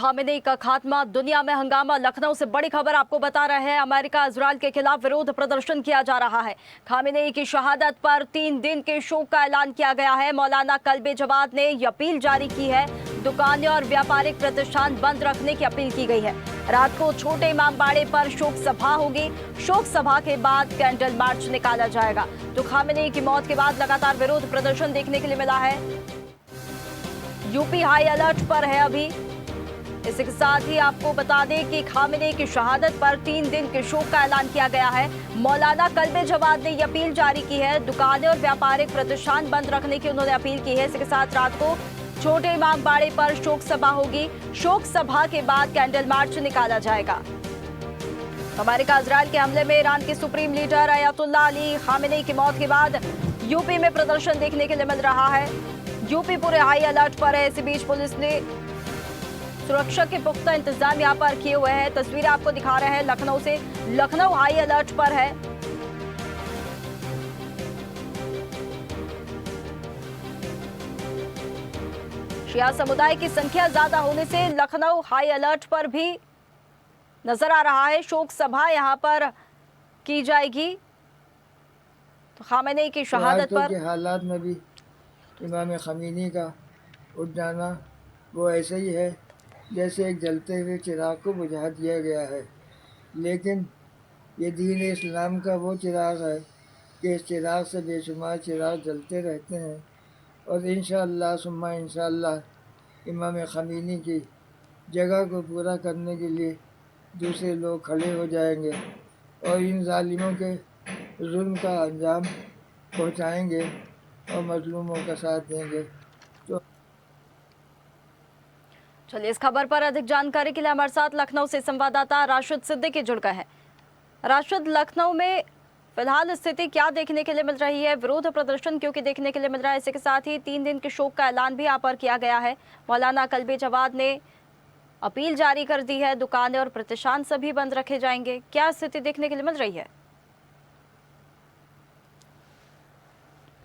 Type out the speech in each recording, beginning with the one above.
Khamenei का खात्मा, दुनिया में हंगामा। लखनऊ से बड़ी खबर आपको बता रहे हैं। अमेरिका इजरायल के खिलाफ विरोध प्रदर्शन किया जा रहा है। खामेनेई की शहादत पर 3 दिन के शोक का ऐलान किया गया है। मौलाना कल्बे जवाद ने ये अपील जारी की है। दुकानें और व्यापारिक प्रतिष्ठान बंद रखने की अपील की गई है। रात को छोटे इमाम बाड़े पर शोक सभा होगी। शोक सभा के बाद कैंडल मार्च निकाला जाएगा। तो खामेनेई की मौत के बाद लगातार विरोध प्रदर्शन देखने के लिए मिला है। यूपी हाई अलर्ट पर है अभी। इसी के साथ ही आपको बता दें कि खामेनेई की शहादत पर 3 दिन के शोक का ऐलान किया गया है। मौलाना कल्बे जवाद ने यह अपील जारी की है। दुकानें और व्यापारिक प्रतिष्ठान बंद रखने की उन्होंने अपील की है। इसी के साथ रात को छोटे इमाम बाड़े पर शोक सभा होगी। शोक सभा के बाद कैंडल मार्च निकाला जाएगा। अमेरिका इजरायल के हमले में ईरान के supreme leader Ayatollah Ali Khamenei की मौत के बाद यूपी में प्रदर्शन देखने के लिए मिल रहा है। यूपी पूरे हाई अलर्ट पर है। इसी बीच पुलिस ने सुरक्षा के पुख्ता इंतजाम यहां पर किए हुए हैं। तस्वीरें आपको दिखा रहे हैं लखनऊ से। लखनऊ हाई अलर्ट पर है। शिया समुदाय की संख्या ज्यादा होने से लखनऊ हाई अलर्ट पर भी नजर आ रहा है। शोक सभा यहां पर की जाएगी। तो खामेनेई की शहादत पर के हालात में भी इमाम ख़मीनी का उठ जाना वो ऐसे ही है जैसे एक जलते हुए चिराग को बुझा दिया गया है। लेकिन ये दीन इस्लाम का वो चिराग है कि इस चिराग से बेशुमार चिराग जलते रहते हैं। और इंशाअल्लाह सुम्मा इंशाअल्लाह इमाम ख़मीनी की जगह को पूरा करने के लिए दूसरे लोग खड़े हो जाएंगे और इन जालिमों के जुल्म का अंजाम पहुँचाएँगे और मजलूमों का साथ देंगे। तो चलिए, इस खबर पर अधिक जानकारी के लिए हमारे साथ लखनऊ से संवाददाता राशिद सिद्दीकी जुड़ गए हैं। राशिद, लखनऊ में फिलहाल स्थिति क्या देखने के लिए मिल रही है? विरोध प्रदर्शन क्योंकि देखने के लिए मिल रहा है? इसी के साथ ही 3 दिन के शोक का ऐलान भी यहाँ पर किया गया है। मौलाना कल्बे जवाद ने अपील जारी कर दी है। दुकानें और प्रतिष्ठान सभी बंद रखे जाएंगे। क्या स्थिति देखने के लिए मिल रही है?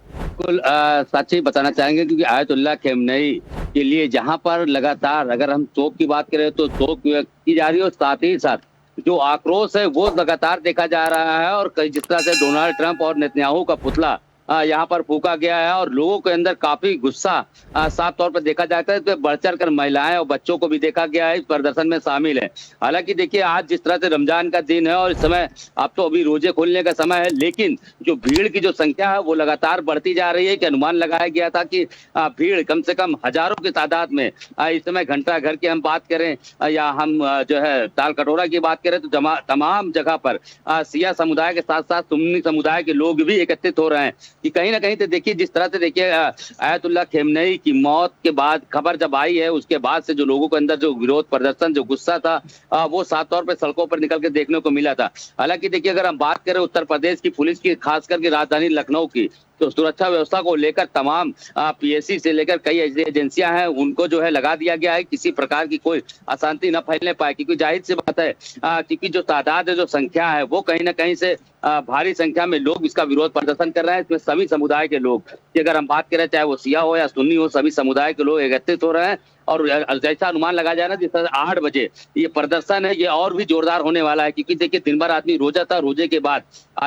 बिल्कुल सच्ची बताना चाहेंगे क्योंकि आयतुल्लाह खamenei के लिए जहां पर लगातार अगर हम शोक की बात करें तो शोक की जा रही है और साथ ही साथ जो आक्रोश है वो लगातार देखा जा रहा है। और जिस तरह से डोनाल्ड ट्रंप और नेतन्याहू का पुतला यहाँ पर फूका गया है और लोगों के अंदर काफी गुस्सा साफ तौर पर देखा जाता है। तो बढ़ चढ़ कर महिलाएं और बच्चों को भी देखा गया है इस प्रदर्शन में शामिल है। हालांकि देखिए आज जिस तरह से रमजान का दिन है और इस समय अब तो अभी रोजे खोलने का समय है, लेकिन जो भीड़ की जो संख्या है वो लगातार बढ़ती जा रही है। कि अनुमान लगाया गया था कि भीड़ कम से कम हजारों की तादाद में इस समय घंटा घर की हम बात करें या हम जो है ताल कटोरा की बात करें तो तमाम जगह पर शिया समुदाय के साथ साथ सुन्नी समुदाय के लोग भी एकत्रित हो रहे हैं। कि कहीं ना कहीं तो देखिए जिस तरह से देखिए आयतुल्लाह खamenei की मौत के बाद खबर जब आई है उसके बाद से जो लोगों के अंदर जो विरोध प्रदर्शन जो गुस्सा था वो साफ तौर पर सड़कों पर निकल के देखने को मिला था। हालांकि देखिए अगर हम बात करें उत्तर प्रदेश की पुलिस की, खास करके राजधानी लखनऊ की, तो सुरक्षा व्यवस्था को लेकर तमाम पीएससी से लेकर कई ऐसी एजेंसियां हैं उनको जो है लगा दिया गया है किसी प्रकार की कोई अशांति न फैलने पाए। क्योंकि जाहिर सी बात है क्योंकि जो तादाद है जो संख्या है वो कहीं ना कहीं से भारी संख्या में लोग इसका विरोध प्रदर्शन कर रहे हैं। इसमें सभी समुदाय के लोग कि अगर हम बात करें चाहे वो शिया हो या सुन्नी हो, सभी समुदाय के लोग एकत्रित हो रहे हैं। और जैसा अनुमान लगाया जाए ना जिस तरह 8 बजे ये प्रदर्शन है ये और भी जोरदार होने वाला है। क्योंकि देखिए दिन भर आदमी रोजा था, रोजे के बाद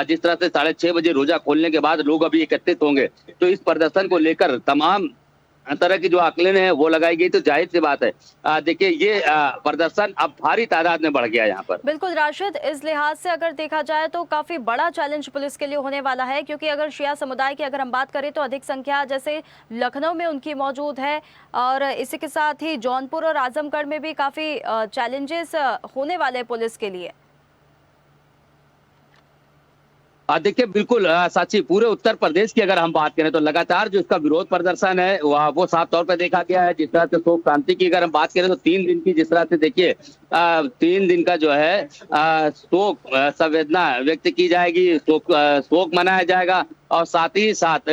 जिस तरह से 6:30 बजे रोजा खोलने के बाद लोग अभी एकत्रित होंगे तो इस प्रदर्शन को लेकर तमाम तरह की जो आकलन है वो लगाई गई। तो जाहिर सी बात है देखिए ये प्रदर्शन अब भारी तादाद में बढ़ गया यहाँ पर। बिल्कुल राशिद, इस लिहाज से अगर देखा जाए तो काफी बड़ा चैलेंज पुलिस के लिए होने वाला है। क्योंकि अगर शिया समुदाय की अगर हम बात करें तो अधिक संख्या जैसे लखनऊ में उनकी मौजूद है और इसी के साथ ही जौनपुर और आजमगढ़ में भी काफी चैलेंजेस होने वाले हैं पुलिस के लिए। देखिए बिल्कुल साची पूरे उत्तर प्रदेश की अगर हम बात करें तो लगातार जो इसका विरोध प्रदर्शन है वो साफ तौर पर देखा गया है। जिस तरह से शोक क्रांति की अगर हम बात करें तो 3 दिन की जिस तरह से देखिए 3 दिन का जो है शोक संवेदना व्यक्त की जाएगी, शोक मनाया जाएगा। और साथ ही साथ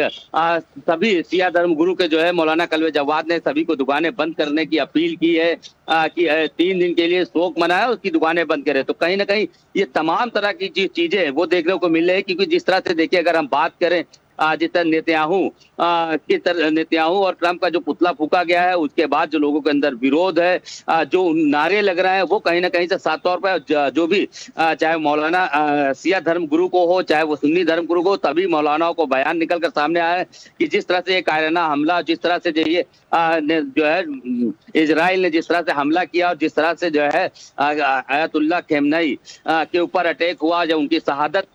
सभी शिया धर्म गुरु के जो है मौलाना कल्बे जवाद ने सभी को दुकानें बंद करने की अपील की है कि 3 दिन के लिए शोक मनाए उसकी दुकानें बंद करें। तो कहीं ना कहीं ये तमाम तरह की चीजें वो देखने को मिल रही है। क्योंकि जिस तरह से देखिए अगर हम बात करें जिस तरह नेतन्याहू और ट्रंप का जो पुतला फूका गया है, उसके बाद जो लोगों के अंदर विरोध है, जो नारे लग रहे हैं, वो कहीं ना कहीं से साफ तौर पर जो भी चाहे मौलाना शिया धर्म गुरु को हो, चाहे वो सुन्नी धर्म गुरु को, तभी मौलानाओं को बयान निकल कर सामने आया है कि जिस तरह से ये कायराना हमला, जिस तरह से जो है इजराइल ने जिस तरह से हमला किया और जिस तरह से जो है आयतुल्लाह खेमनई के ऊपर अटैक हुआ, जब उनकी शहादत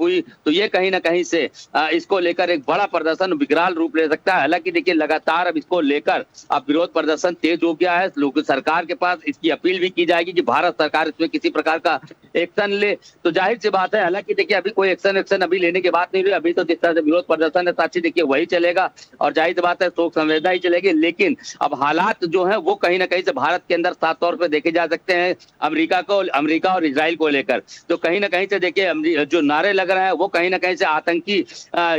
हुई, तो ये कहीं ना कहीं से इसको लेकर एक बड़ा प्रदर्शन विकराल रूप ले सकता है। हालांकि देखिए लगातार अब इसको लेकर अब विरोध प्रदर्शन तेज हो गया है। लोग सरकार के पास इसकी अपील भी की जाएगी कि भारत सरकार इसमें किसी प्रकार का एक्शन ले, तो जाहिर सी बात है। हालांकि देखिए अभी कोई एक्शन अभी लेने की बात नहीं हुई, अभी तो जिस तरह से विरोध प्रदर्शन है साक्षी, देखिए वही चलेगा और जाहिर सी बात है शोक संवेदना ही चलेगी। लेकिन अब हालात जो है वो कहीं ना कहीं से भारत के अंदर साफ तौर पर देखे जा सकते हैं अमेरिका और इजराइल को लेकर। तो कहीं ना कहीं से देखिए जो नारे लग रहे हैं वो कहीं ना कहीं से आतंकी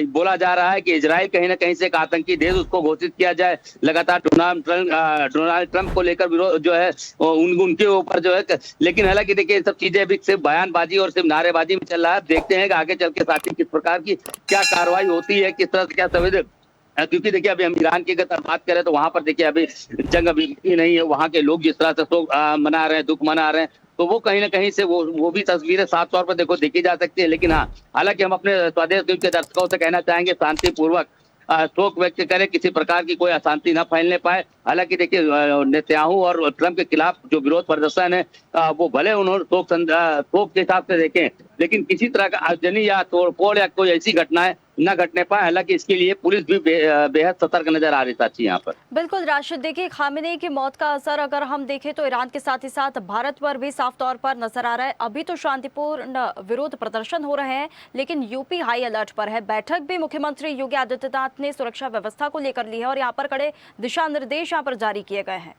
बोला जा रहा है कि इजराइल कहीं ना कहीं से एक आतंकी देश उसको घोषित किया जाए। लगातार डोनाल्ड ट्रंप को लेकर विरोध जो है उनके ऊपर जो है, लेकिन हालांकि देखिए सब चीजें अभी सिर्फ बयानबाजी और सिर्फ नारेबाजी में चल रहा है। देखते हैं कि आगे चल के साथी किस प्रकार की क्या कार्रवाई होती है, किस तरह से क्या संवेदन, क्योंकि देखिए अभी हम ईरान की अगर बात करें तो वहां पर देखिए अभी जंग अभी नहीं है, वहां के लोग जिस तरह से शोक मना रहे हैं, दुख मना रहे हैं, तो वो कहीं ना कहीं से वो भी तस्वीरें साफ तौर पर देखी जा सकती है। लेकिन हाँ, हालांकि हम अपने स्वदेश न्यूज के दर्शकों से कहना चाहेंगे शांतिपूर्वक शोक व्यक्त करें, किसी प्रकार की कोई अशांति न फैलने पाए। हालांकि देखिए नेतन्याहू और ट्रंप के खिलाफ जो विरोध प्रदर्शन है वो भले उन्होंने शोक के हिसाब से देखें, लेकिन किसी तरह का आगजनी या तोड़फोड़ या कोई ऐसी घटनाएं न घटने पाए। हालांकि इसके लिए पुलिस भी बेहद सतर्क नजर आ रही साथी यहाँ पर। बिल्कुल राशिद, देखिए खामेनेई की मौत का असर अगर हम देखें तो ईरान के साथ ही साथ भारत पर भी साफ तौर पर नजर आ रहा है। अभी तो शांतिपूर्ण विरोध प्रदर्शन हो रहे हैं, लेकिन यूपी हाई अलर्ट पर है। बैठक भी मुख्यमंत्री योगी आदित्यनाथ ने सुरक्षा व्यवस्था को लेकर ली है और यहाँ पर कड़े दिशा निर्देश यहाँ पर जारी किए गए हैं।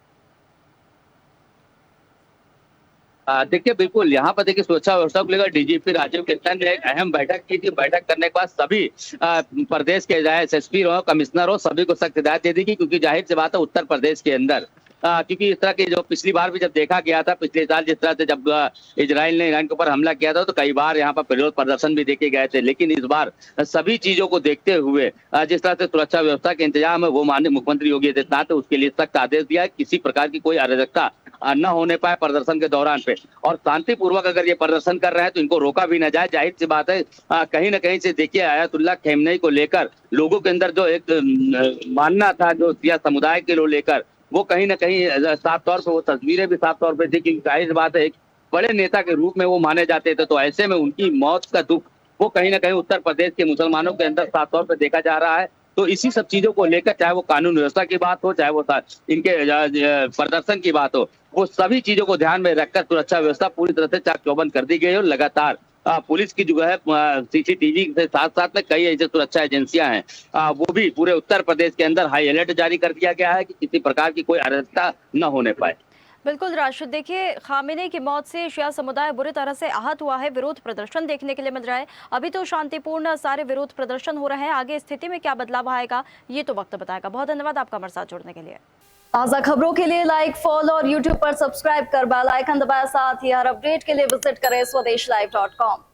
देखिए बिल्कुल यहाँ पर देखिए सुरक्षा व्यवस्था को लेकर डीजीपी राजीव किशन ने एक अहम बैठक की थी। बैठक करने के बाद सभी प्रदेश के एसएसपी हो, कमिश्नर हो, सभी को सख्त हिदायत दे दी गई, क्योंकि जाहिर सी बात है उत्तर प्रदेश के अंदर क्योंकि इस तरह की जो पिछली बार भी जब देखा गया था, पिछले साल जिस तरह से जब इजराइल ने ईरान के ऊपर हमला किया था, तो कई बार यहाँ पर विरोध प्रदर्शन भी देखे गए थे। लेकिन इस बार सभी चीजों को देखते हुए जिस तरह से सुरक्षा व्यवस्था के इंतजाम है वो माननीय मुख्यमंत्री योगी आदित्यनाथ ने उसके लिए सख्त आदेश दिया है, किसी प्रकार की कोई अराजकता न होने पाए प्रदर्शन के दौरान पे, और शांतिपूर्वक अगर ये प्रदर्शन कर रहे हैं तो इनको रोका भी न जाए। जाहिर सी बात है कहीं ना कहीं से देखिए आयतुल्लाह खेमनई को लेकर लोगों के अंदर जो एक मानना था जो शिया समुदाय के लोग लेकर, वो कहीं ना कहीं साफ तौर पर वो तस्वीरें भी साफ तौर पर थी, क्योंकि जाहिर बात है एक बड़े नेता के रूप में वो माने जाते थे। तो ऐसे में उनकी मौत का दुख वो कहीं ना कहीं उत्तर प्रदेश के मुसलमानों के अंदर साफ तौर पर देखा जा रहा है। तो इसी सब चीजों को लेकर, चाहे वो कानून व्यवस्था की बात हो, चाहे वो इनके प्रदर्शन की बात हो, वो सभी चीजों को ध्यान में रखकर सुरक्षा व्यवस्था पूरी तरह से चाक चौबंद कर दी गई है। और लगातार पुलिस की जो है सीसीटीवी के साथ साथ में कई ऐसे सुरक्षा एजेंसियां हैं वो भी पूरे उत्तर प्रदेश के अंदर हाई अलर्ट जारी कर दिया गया है कि किसी प्रकार की कोई अराजकता न होने पाए। बिल्कुल राशिद, देखिए खामेनेई की मौत से शिया समुदाय बुरी तरह से आहत हुआ है। विरोध प्रदर्शन देखने के लिए मिल रहा है। अभी तो शांतिपूर्ण सारे विरोध प्रदर्शन हो रहे हैं, आगे स्थिति में क्या बदलाव आएगा ये तो वक्त बताएगा। बहुत धन्यवाद आपका हमारे साथ जुड़ने के लिए। ताज़ा खबरों के लिए लाइक, फॉलो और यूट्यूब पर सब्सक्राइब कर बेल आइकन दबाएं। साथ ही हर अपडेट के लिए विजिट करें swedeshlive.com।